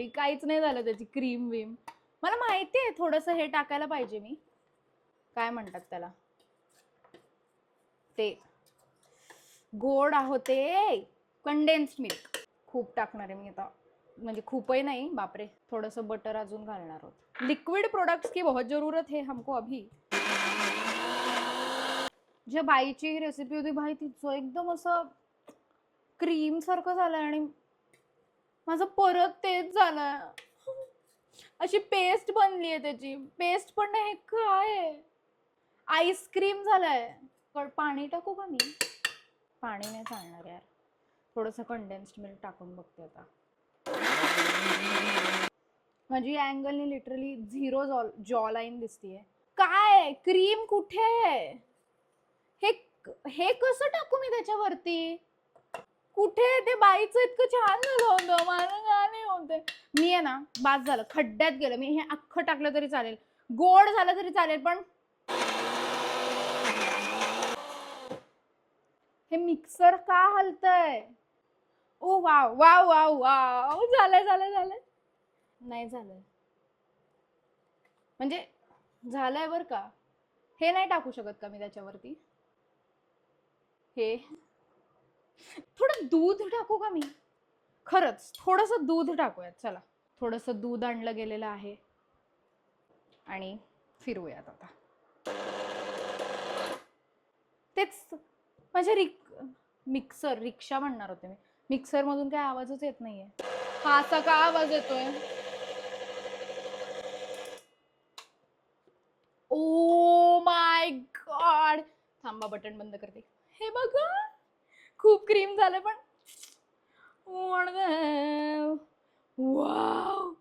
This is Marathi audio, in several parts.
काहीच नाही झालं त्याची क्रीम विम. मला माहिती आहे थोडंसं हे टाकायला पाहिजे मी. काय म्हणतात त्याला, ते गोड होते कंडेन्स्ड मिल्क. खूप टाकणार आहे मी आता, म्हणजे खूपही नाही बापरे. थोडंसं बटर अजून घालणार आहोत. लिक्विड प्रोडक्ट्स की बहुत जरूरत है हमको अभी. ज्या बाईची रेसिपी होती भाई तिचं एकदम असं क्रीम सारखं झालंय आणि माझं परत तेच झालंय. अशी पेस्ट बनली आहे त्याची. पेस्ट पण नाही, काय आईस्क्रीम झालंय. पाणी टाकू का मी? पाणी नाही चालणार यार, थोडंसं कंडेन्स्ड मिल्क टाकून बघते आता. माझी अँगलने लिटरली 0 जॉ लाईन दिसतीये. काय क्रीम कुठे आहे? हे कसं टाकू मी त्याच्यावरती? कुठे ते बाईचं इतकं छान झालं होतं, मला का नाही होते. मी आहे ना, बास झालं, खड्ड्यात गेलं मी. हे अख्खं टाकलं तरी चालेल, गोड झालं तरी चालेल, पण हे मिक्सर का हलतंय? ओ वाव वाव वाव वाव, झालंय झालंय झालंय. नाही झालंय, म्हणजे झालंय बर का. हे नाही टाकू शकत का मी त्याच्यावरती? हे थोडं दूध टाकू का मी? खरंच थोडंसं दूध टाकूयात. चला, थोडंसं दूध आणलं गेलेलं आहे आणि फिरवूयात आता. तेच म्हणजे मिक्सर, रिक्षा म्हणणार होते मी. मिक्सर मधून काय आवाजच येत नाहीये. हा असा का आवाज येतोय? ओ माय गॉड, थांबा बटन बंद करते. हे बघा खूप क्रीम झालं, पण वाव,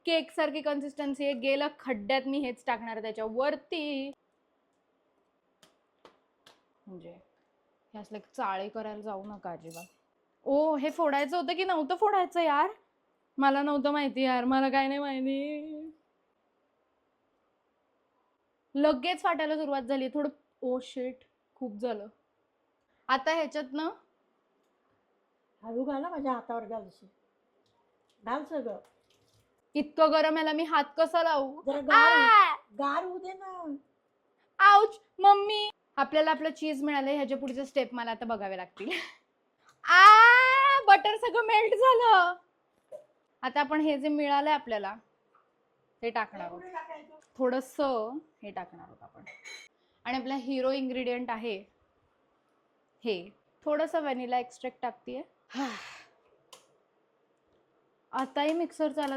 केक सारखी कन्सिस्टन्सी आहे. गेलं खड्ड्यात, मी हेच टाकणार त्याच्यावरती. म्हणजे हे असलं चाळे करायला जाऊ नका अजिबात. ओ, हे फोडायचं होतं की नव्हतं फोडायचं यार? मला नव्हतं माहिती यार, मला काय नाही माहिती. लगेच फाटायला सुरुवात झाली थोडं. ओ शिट, खूप झालं. आता ह्याच्यात ना, हळू घाल ना, माझ्या हातावर घालशी. घाल सगळं. इतकं गरम याला मी हात कसा लावू? जरा गार होऊ दे ना. Ouch mummy. आपल्याला आपलं चीज मिळालं, ह्याच्या पुढचे स्टेप मला आता बघावे लागतील. बटर सगळं मेल्ट झालं. आता आपण हे जे मिळालंय आपल्याला ते टाकणार आहोत. थोडंसं हे टाकणार आहोत आपण. आणि आपला हिरो इन्ग्रेडियंट आहे हे. थोडंसं व्हॅनिला एक्स्ट्रॅक्ट टाकतेय. आताही मिक्सर चालत